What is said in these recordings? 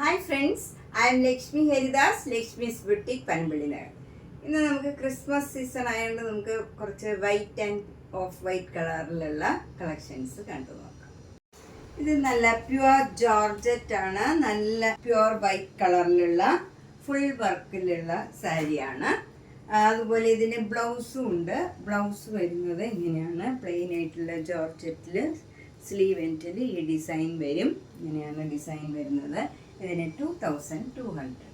Hi friends, I am Lakshmi Haridas, Lakshmi's boutique Panampillynagar. ഇന്ന് നമുക്ക് Christmas season ആയതുകൊണ്ട് നമുക്ക് കുറച്ച് വൈറ്റ് ആൻഡ് ഓഫ് വൈറ്റ് കളറിലുള്ള കളക്ഷൻസ് കണ്ടു നോക്കാം. ഇത് നല്ല പ്യുവർ ജോർജറ്റ് ആണ്. നല്ല പ്യുവർ വൈറ്റ് കളറിലുള്ള ഫുൾ വർക്കിലുള്ള സാരിയാണ്. അതുപോലെ ഇതിന് ബ്ലൗസും ഉണ്ട്. ബ്ലൗസ് വരുന്നത് ഇങ്ങനെയാണ്, പ്ലെയിൻ ആയിട്ടുള്ള ജോർജറ്റിൽ സ്ലീവ് എൻഡിൽ ഈ ഡിസൈൻ വരും. ഇങ്ങനെയാണ് ഡിസൈൻ വരുന്നത്. ഇതിന് 2200.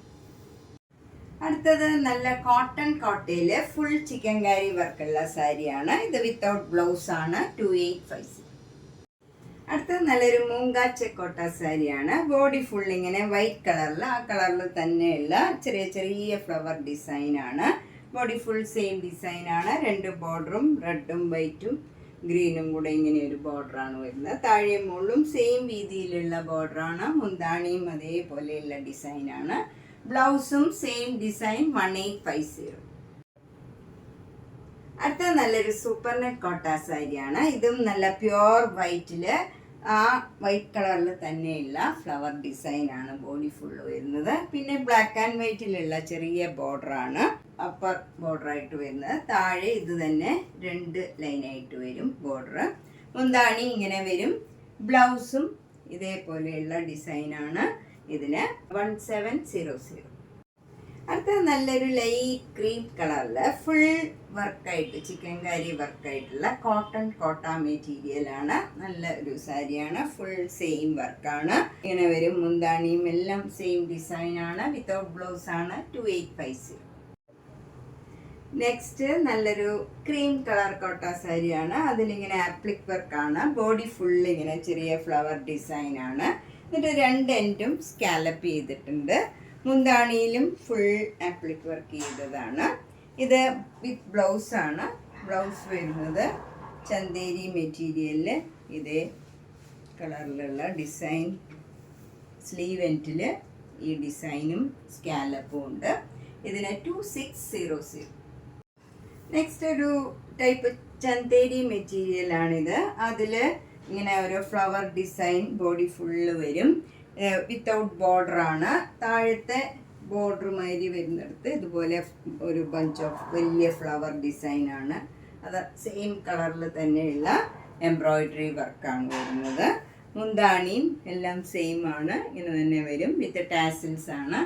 അടുത്തത് നല്ല കോട്ടൺ കോട്ടയില് ഫുൾ ചിക്കൻ കാരി വർക്കുള്ള സാരിയാണ്. ഇത് വിത്തൗട്ട് ബ്ലൗസ് ആണ്. 2850. അടുത്തത് നല്ലൊരു മൂങ്കാച്ചക്കോട്ട സാരിയാണ്. ബോഡി ഫുൾ ഇങ്ങനെ വൈറ്റ് കളറിൽ, ആ കളറിൽ തന്നെയുള്ള ചെറിയ ചെറിയ ഫ്ലവർ ഡിസൈൻ ആണ്. ബോഡി ഫുൾ സെയിം ഡിസൈൻ ആണ്. രണ്ട് ബോർഡറും റെഡും വൈറ്റും ഗ്രീനും കൂടെ ഇങ്ങനെ ഒരു ബോർഡറാണ് വരുന്നത്. താഴെ മുകളിലും സെയിം രീതിയിലുള്ള ബോർഡറാണ്. മുന്താണിയും അതേപോലെയുള്ള ഡിസൈനാണ്. ബ്ലൗസും സെയിം ഡിസൈൻ 1850. അടുത്ത നല്ലൊരു സൂപ്പർ നെറ്റ് കോട്ട സാരിയാണ്. ഇതും നല്ല പ്യുവർ വൈറ്റില്, ആ വൈറ്റ് കളറിൽ തന്നെയുള്ള ഫ്ലവർ ഡിസൈൻ ആണ് ബോഡി ഫുള്ള് വരുന്നത്. പിന്നെ ബ്ലാക്ക് ആൻഡ് വൈറ്റിലുള്ള ചെറിയ ബോർഡറാണ് അപ്പർ ബോർഡറായിട്ട് വരുന്നത്. താഴെ ഇത് തന്നെ 2 ലൈനായിട്ട് വരും ബോർഡർ. മുന്താണി ഇങ്ങനെ വരും. ബ്ലൗസും ഇതേപോലെയുള്ള ഡിസൈനാണ്. ഇതിന് 1700. അടുത്ത നല്ലൊരു ലൈറ്റ് ക്രീം കളറിൽ ഫുൾ വർക്കായിട്ട് ചിക്കൻ കാരി വർക്കായിട്ടുള്ള കോട്ടൺ കോട്ട മെറ്റീരിയലാണ്. നല്ല ഒരു സാരിയാണ്. ഫുൾ സെയിം വർക്കാണ്. ഇങ്ങനെ വരും. മുന്താണിയും എല്ലാം സെയിം ഡിസൈനാണ്. വിത്തൗട്ട് ബ്ലൗസ് ആണ്. 2850. നെക്സ്റ്റ് നല്ലൊരു ക്രീം കളർ കോട്ട സാരിയാണ്. അതിലിങ്ങനെ ആപ്ലിക് വർക്കാണ്. ബോഡി ഫുൾ ഇങ്ങനെ ചെറിയ ഫ്ലവർ ഡിസൈനാണ്. എന്നിട്ട് 2 എൻഡും സ്കാലപ്പ് ചെയ്തിട്ടുണ്ട്. മുന്താണിയിലും ഫുൾ ആപ്ലിക് വർക്ക് ചെയ്തതാണ്. ഇത് വിത്ത് ബ്ലൗസ് ആണ്. ബ്ലൗസ് വരുന്നത് ചന്തേരി മെറ്റീരിയലിൽ ഇതേ കളറിലുള്ള ഡിസൈൻ. സ്ലീവ് എൻഡിൽ ഈ ഡിസൈനും സ്കാലപ്പും ഉണ്ട്. ഇതിന് 2600. നെക്സ്റ്റ് ഒരു ടൈപ്പ് ചന്തേരി മെറ്റീരിയലാണിത്. അതിൽ ഇങ്ങനെ ഒരു ഫ്ലവർ ഡിസൈൻ ബോഡി ഫുള്ള് വരും. വിത്തൗട്ട് ബോർഡറാണ്. താഴത്തെ ബോർഡർ മാതിരി വരുന്നിടത്ത് ഇതുപോലെ ഒരു ബഞ്ച് ഓഫ് വലിയ ഫ്ലവർ ഡിസൈനാണ്. അത് സെയിം കളറിൽ തന്നെയുള്ള എംബ്രോയിഡറി വർക്കാണ് വരുന്നത്. മുന്താണിയും എല്ലാം സെയിം ആണ്. ഇങ്ങനെ തന്നെ വരും. വിത്ത് ടാസിൽസ് ആണ്.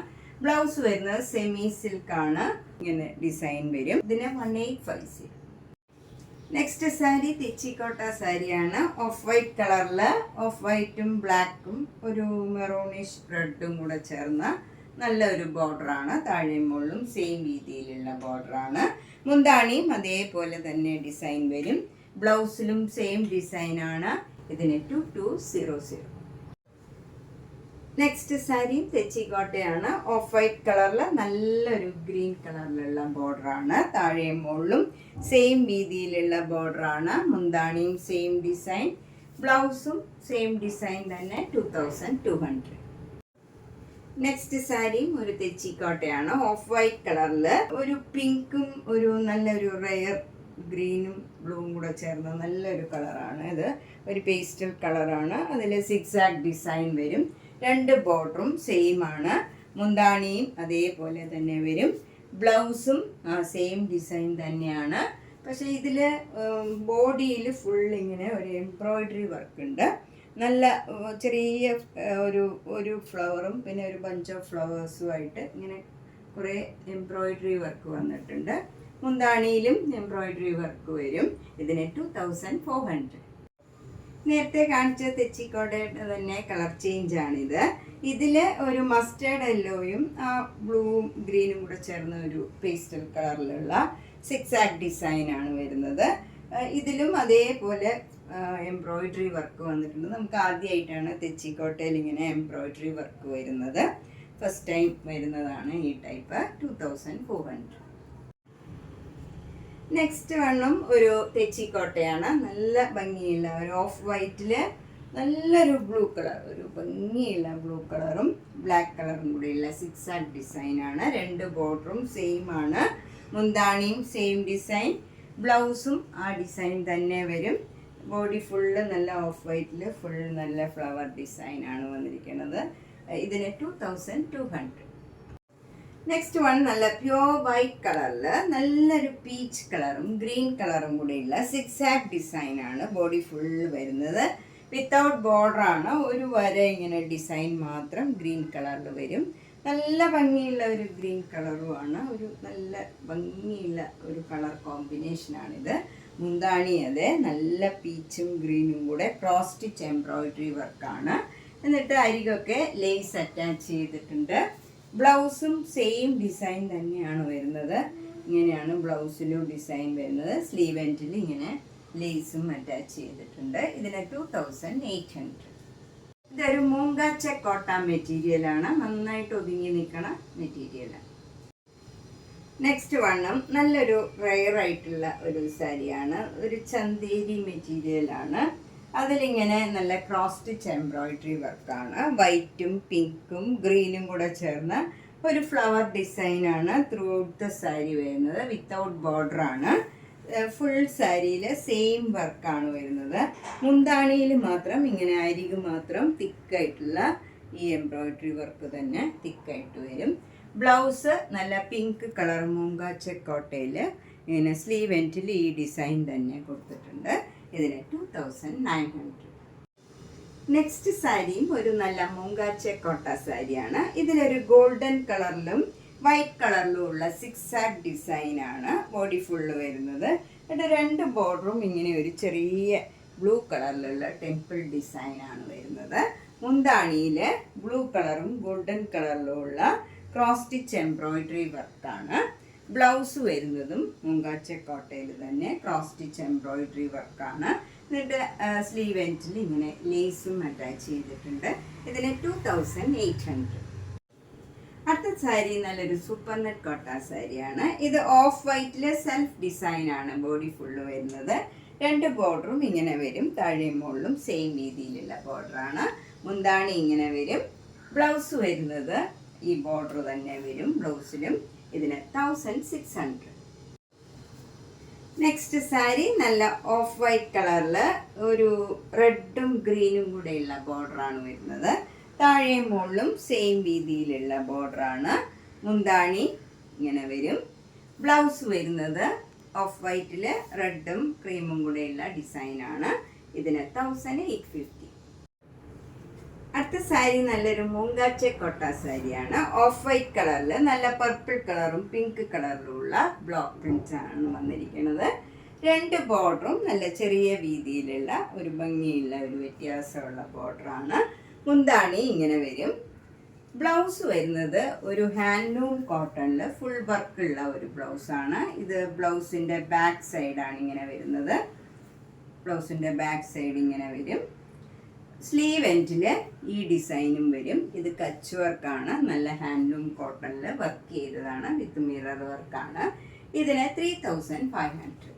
ബ്ലൗസ് വരുന്നത് സെമി സിൽക്കാണ്. ഇങ്ങനെ ഡിസൈൻ വരും. ഇതിന് 1850. നെക്സ്റ്റ് സാരി തെച്ചിക്കോട്ട സാരിയാണ്. ഓഫ് വൈറ്റ് കളറിൽ ഓഫ് വൈറ്റും ബ്ലാക്കും ഒരു മെറൂണിഷ് റെഡും കൂടെ ചേർന്ന നല്ലൊരു ബോർഡറാണ്. താഴെ മുകളിലും സെയിം രീതിയിലുള്ള ബോർഡറാണ്. മുന്താണിയും അതേപോലെ തന്നെ ഡിസൈൻ വരും. ബ്ലൗസിലും സെയിം ഡിസൈനാണ്. ഇതിന് 2200. നെക്സ്റ്റ് സാരി തെച്ചിക്കോട്ടയാണ്. ഓഫ് വൈറ്റ് കളറിൽ നല്ലൊരു ഗ്രീൻ കളറിലുള്ള ബോർഡറാണ്. താഴെ മുകളിലും സെയിം രീതിയിലുള്ള ബോർഡറാണ്. മുന്താണിയും സെയിം ഡിസൈൻ. ബ്ലൗസും സെയിം ഡിസൈൻ തന്നെ. 2200. നെക്സ്റ്റ് സാരിയും ഒരു തെച്ചിക്കോട്ടയാണ്. ഓഫ് വൈറ്റ് കളറിൽ ഒരു പിങ്കും ഒരു നല്ലൊരു റെയർ ഗ്രീനും ബ്ലൂവും കൂടെ ചേർന്ന നല്ലൊരു കളറാണ്. ഇത് ഒരു പേസ്റ്റൽ കളറാണ്. അതിൽ സിക്സാക് ഡിസൈൻ വരും. 2 ബോർഡറും സെയിം ആണ്. മുന്താണിയും അതേപോലെ തന്നെ വരും. ബ്ലൗസും സെയിം ഡിസൈൻ തന്നെയാണ്. പക്ഷേ ഇതിൽ ബോഡിയിൽ ഫുൾ ഇങ്ങനെ ഒരു എംബ്രോയിഡറി വർക്ക് ഉണ്ട്. നല്ല ചെറിയ ഒരു ഫ്ലവറും പിന്നെ ഒരു ബഞ്ച് ഓഫ് ഫ്ലവേഴ്സുമായിട്ട് ഇങ്ങനെ കുറേ എംബ്രോയിഡറി വർക്ക് വന്നിട്ടുണ്ട്. മുന്താണിയിലും എംബ്രോയിഡറി വർക്ക് വരും. ഇതിന് 2400. നേരത്തെ കാണിച്ച തെച്ചിക്കോട്ടയുടെ തന്നെ കളർ ചേഞ്ച് ആണിത്. ഇതിൽ ഒരു മസ്റ്റേർഡ് യെല്ലോയും ബ്ലൂവും ഗ്രീനും കൂടെ ചേർന്ന ഒരു പേസ്റ്റൽ കളറിലുള്ള സിക്സാക് ഡിസൈനാണ് വരുന്നത്. ഇതിലും അതേപോലെ എംബ്രോയിഡറി വർക്ക് വന്നിട്ടുണ്ട്. നമുക്ക് ആദ്യമായിട്ടാണ് തെച്ചിക്കോട്ടയിൽ ഇങ്ങനെ എംബ്രോയിഡറി വർക്ക് വരുന്നത്. ഫസ്റ്റ് ടൈം വരുന്നതാണ് ഈ ടൈപ്പ്. 2400. നെക്സ്റ്റ് വണ്ണും ഒരു തെച്ചിക്കോട്ടയാണ്. നല്ല ഭംഗിയുള്ള ഒരു ഓഫ് വൈറ്റില് നല്ലൊരു ബ്ലൂ കളർ, ഒരു ഭംഗിയുള്ള ബ്ലൂ കളറും ബ്ലാക്ക് കളറും കൂടിയുള്ള സിക്സാക് ഡിസൈനാണ്. 2 ബോർഡറും സെയിം ആണ്. മുന്താണിയും സെയിം ഡിസൈൻ. ബ്ലൗസും ആ ഡിസൈൻ തന്നെ വരും. ബോഡി ഫുള്ള് നല്ല ഓഫ് വൈറ്റിൽ ഫുൾ നല്ല ഫ്ലവർ ഡിസൈനാണ് വന്നിരിക്കുന്നത്. ഇതിന് 2200. നെക്സ്റ്റ് വൺ നല്ല പ്യുവർ വൈറ്റ് കളറിൽ നല്ലൊരു പീച്ച് കളറും ഗ്രീൻ കളറും കൂടിയുള്ള സിക്സാക് ഡിസൈനാണ്. ബോഡി ഫുൾ വരുന്നത് വിത്തൗട്ട് ബോർഡറാണ്. ഒരു വര ഇങ്ങനെ ഡിസൈൻ മാത്രം ഗ്രീൻ കളറിൽ വരും. നല്ല ഭംഗിയുള്ള ഒരു ഗ്രീൻ കളറുമാണ്. ഒരു നല്ല ഭംഗിയുള്ള ഒരു കളർ കോമ്പിനേഷനാണിത്. മുന്താണി അതെ നല്ല പീച്ചും ഗ്രീനും കൂടെ ക്രോസ് സ്റ്റിച്ച് എംബ്രോയിഡറി വർക്കാണ്. എന്നിട്ട് അരികൊക്കെ ലേസ് അറ്റാച്ച് ചെയ്തിട്ടുണ്ട്. ബ്ലൗസും സെയിം ഡിസൈൻ തന്നെയാണ് വരുന്നത്. ഇങ്ങനെയാണ് ബ്ലൗസിലും ഡിസൈൻ വരുന്നത്. സ്ലീവ് എൻഡിൽ ഇങ്ങനെ ലേസും അറ്റാച്ച് ചെയ്തിട്ടുണ്ട്. ഇതിന് 2800. ഇതൊരു മൂങ്കാച്ച കോട്ടൺ മെറ്റീരിയലാണ്. നന്നായിട്ട് ഒതുങ്ങി നിൽക്കണ മെറ്റീരിയലാണ്. നെക്സ്റ്റ് വണ്ണം നല്ലൊരു റെയർ ആയിട്ടുള്ള ഒരു സാരിയാണ്. ഒരു ചന്തേരി മെറ്റീരിയലാണ്. അതിലിങ്ങനെ നല്ല ക്രോസ് സ്റ്റിച്ച് എംബ്രോയിഡറി വർക്കാണ്. വൈറ്റും പിങ്കും ഗ്രീനും കൂടെ ചേർന്ന് ഒരു ഫ്ലവർ ഡിസൈനാണ് ത്രൂ ഔട്ട് ദ സാരി വരുന്നത്. വിത്തൗട്ട് ബോർഡറാണ്. ഫുൾ സാരിയിൽ സെയിം വർക്കാണ് വരുന്നത്. മുന്താണിയിൽ മാത്രം ഇങ്ങനെ അരികു മാത്രം തിക്കായിട്ടുള്ള ഈ എംബ്രോയിഡറി വർക്ക് തന്നെ തിക്കായിട്ട് വരും. ബ്ലൗസ് നല്ല പിങ്ക് കളർ മൂങ്കാച്ച കോട്ടയിൽ ഇങ്ങനെ സ്ലീവ് എൻഡിൽ ഈ ഡിസൈൻ തന്നെ കൊടുത്തിട്ടുണ്ട്. ഇതിന് 2900. നെക്സ്റ്റ് സാരിയും ഒരു നല്ല മൂങ്കാച്ച കോട്ട സാരിയാണ്. ഇതിലൊരു ഗോൾഡൻ കളറിലും വൈറ്റ് കളറിലും ഉള്ള സിക്സാക് ഡിസൈനാണ് ബോഡി ഫുള്ള് വരുന്നത്. എന്നിട്ട് രണ്ട് ബോർഡറും ഇങ്ങനെ ഒരു ചെറിയ ബ്ലൂ കളറിലുള്ള ടെമ്പിൾ ഡിസൈനാണ് വരുന്നത്. മുന്താണിയിൽ ബ്ലൂ കളറും ഗോൾഡൻ കളറിലും ഉള്ള ക്രോസ് സ്റ്റിച്ച് എംബ്രോയിഡറി വർക്കാണ്. ബ്ലൗസ് വരുന്നതും മൂങ്കാച്ച കോട്ടയിൽ തന്നെ ക്രോസ് സ്റ്റിച്ച് എംബ്രോയിഡറി വർക്കാണ്. എന്നിട്ട് സ്ലീവ് എൻഡിൽ ഇങ്ങനെ ലേസും അറ്റാച്ച് ചെയ്തിട്ടുണ്ട്. ഇതിന് 2800. അടുത്ത സാരി നല്ലൊരു സൂപ്പർ നെറ്റ് കോട്ട സാരിയാണ്. ഇത് ഓഫ് വൈറ്റില് സെൽഫ് ഡിസൈനാണ് ബോഡി ഫുള്ള് വരുന്നത്. രണ്ട് ബോർഡറും ഇങ്ങനെ വരും. താഴെയും മുകളിലും സെയിം രീതിയിലുള്ള ബോർഡറാണ്. മുന്താണി ഇങ്ങനെ വരും. ബ്ലൗസ് വരുന്നത് ഈ ബോർഡർ തന്നെ വരും ബ്ലൗസിലും. ഇതിന് 1600. നെക്സ്റ്റ് സാരി നല്ല ഓഫ് വൈറ്റ് കളറിൽ ഒരു റെഡും ഗ്രീനും കൂടെയുള്ള ബോർഡറാണ് വരുന്നത്. താഴെയും മുകളിലും സെയിം രീതിയിലുള്ള ബോർഡറാണ്. മുന്താണി ഇങ്ങനെ വരും. ബ്ലൗസ് വരുന്നത് ഓഫ് വൈറ്റിൽ റെഡും ക്രീമും കൂടെയുള്ള ഡിസൈനാണ്. ഇതിന് 1850. അടുത്ത സാരി നല്ലൊരു മൂങ്കാച്ച കൊട്ട സാരിയാണ്. ഓഫ് വൈറ്റ് കളറിൽ നല്ല പർപ്പിൾ കളറും പിങ്ക് കളറിലുള്ള ബ്ലോക്ക് പ്രിന്റ്സ് ആണ് വന്നിരിക്കുന്നത്. രണ്ട് ബോർഡറും നല്ല ചെറിയ വീതിയിലുള്ള ഒരു ഭംഗിയുള്ള ഒരു വ്യത്യാസമുള്ള ബോർഡറാണ്. മുന്താണി ഇങ്ങനെ വരും. ബ്ലൗസ് വരുന്നത് ഒരു ഹാൻഡ്ലൂം കോട്ടണിൽ ഫുൾ വർക്കുള്ള ഒരു ബ്ലൗസാണ്. ഇത് ബ്ലൗസിൻ്റെ ബാക്ക് സൈഡാണ് ഇങ്ങനെ വരുന്നത്. ബ്ലൗസിൻ്റെ ബാക്ക് സൈഡ് ഇങ്ങനെ വരും. സ്ലീവ് എൻഡിൽ ഈ ഡിസൈനും വരും. ഇത് കച്ച് വർക്കാണ്. നല്ല ഹാൻഡ്ലൂം കോട്ടണിൽ വർക്ക് ചെയ്തതാണ്. വിത്ത് മിറർ വർക്കാണ്. ഇതിന് 3500.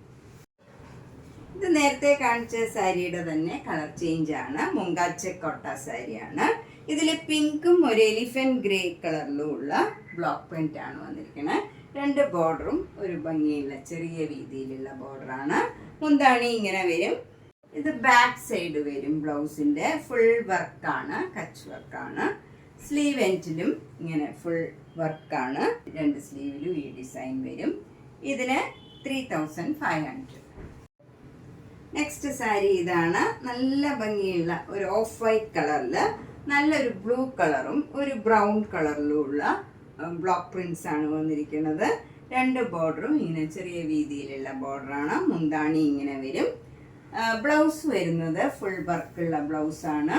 ഇത് നേരത്തെ കാണിച്ച സാരിയുടെ തന്നെ കളർ ചേഞ്ച് ആണ്. മൂങ്കാച്ച കോട്ട സാരിയാണ്. ഇതിൽ പിങ്കും ഒരു എലിഫന്റ് ഗ്രേ കളറിലും ഉള്ള ബ്ലോക്ക് പ്രിന്റ് ആണ് വന്നിരിക്കുന്നത്. രണ്ട് ബോർഡറും ഒരു ഭംഗിയുള്ള ചെറിയ വീതിയിലുള്ള ബോർഡറാണ്. മുന്താണി ഇങ്ങനെ വരും. ഇത് ബാക്ക് സൈഡ് വരും. ബ്ലൗസിൻ്റെ ഫുൾ വർക്കാണ്. കച്ച് വർക്കാണ്. സ്ലീവ് എൻഡിലും ഇങ്ങനെ ഫുൾ വർക്കാണ്. രണ്ട് സ്ലീവിലും ഈ ഡിസൈൻ വരും. ഇതിന് 3500. നെക്സ്റ്റ് സാരി ഇതാണ്. നല്ല ഭംഗിയുള്ള ഒരു ഓഫ് വൈറ്റ് കളറിൽ നല്ലൊരു ബ്ലൂ കളറും ഒരു ബ്രൗൺ കളറിലും ഉള്ള ബ്ലോക്ക് പ്രിന്റ്സ് ആണ് വന്നിരിക്കുന്നത്. രണ്ട് ബോർഡറും ഇങ്ങനെ ചെറിയ വീതിയിലുള്ള ബോർഡറാണ്. മുന്താണി ഇങ്ങനെ വരും. ബ്ലൗസ് വരുന്നത് ഫുൾ വർക്കുള്ള ബ്ലൗസാണ്.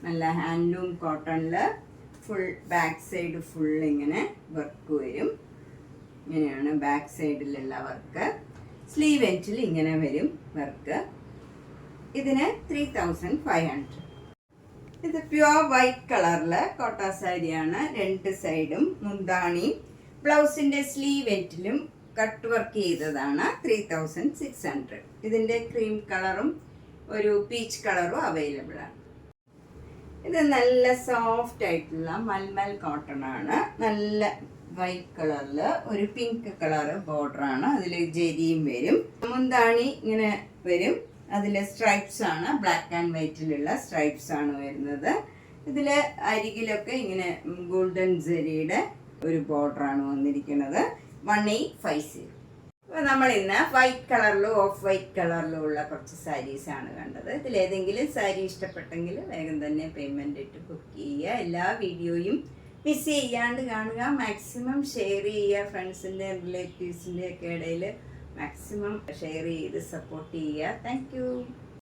നല്ല ഹാൻഡ്ലൂം കോട്ടണിൽ ഫുൾ ബാക്ക് സൈഡ് ഫുൾ ഇങ്ങനെ വർക്ക് വരും. ഇങ്ങനെയാണ് ബാക്ക് സൈഡിലുള്ള വർക്ക്. സ്ലീവ് എൻഡിൽ ഇങ്ങനെ വരും വർക്ക്. ഇതിന് 3500. ഇത് പ്യുവർ വൈറ്റ് കളറിൽ കോട്ട സാരിയാണ്. രണ്ട് സൈഡും മുന്താണി ബ്ലൗസിൻ്റെ സ്ലീവ് എൻഡിലും കട്ട് വർക്ക് ചെയ്തതാണ്. 3600. ഇതിൻ്റെ ക്രീം കളറും ഒരു പീച്ച് കളറും അവൈലബിൾ ആണ്. ഇത് നല്ല സോഫ്റ്റ് ആയിട്ടുള്ള മൽമൽ കോട്ടൺ ആണ്. നല്ല വൈറ്റ് കളറിൽ ഒരു പിങ്ക് കളർ ബോർഡറാണ്. അതിൽ ജെരിയും വരും. മുന്താണി ഇങ്ങനെ വരും. അതിൽ സ്ട്രൈപ്സ് ആണ്. ബ്ലാക്ക് ആൻഡ് വൈറ്റിലുള്ള സ്ട്രൈപ്സ് ആണ് വരുന്നത്. ഇതിൽ അരികിലൊക്കെ ഇങ്ങനെ ഗോൾഡൻ ജെറിയുടെ ഒരു ബോർഡറാണ് വന്നിരിക്കുന്നത്. 1850. അപ്പോൾ നമ്മൾ ഇന്ന് വൈറ്റ് കളറിലും ഓഫ് വൈറ്റ് കളറിലും ഉള്ള കുറച്ച് സാരീസാണ് കണ്ടത്. ഇതിലേതെങ്കിലും സാരി ഇഷ്ടപ്പെട്ടെങ്കിൽ വേഗം തന്നെ പേയ്മെൻറ്റ് ഇട്ട് ബുക്ക് ചെയ്യുക. എല്ലാ വീഡിയോയും മിസ് ചെയ്യാണ്ട് കാണുക. മാക്സിമം ഷെയർ ചെയ്യുക. ഫ്രണ്ട്സിൻ്റെയും റിലേറ്റീവ്സിൻ്റെയും ഒക്കെ ഇടയിൽ മാക്സിമം ഷെയർ ചെയ്ത് സപ്പോർട്ട് ചെയ്യുക. Thank you.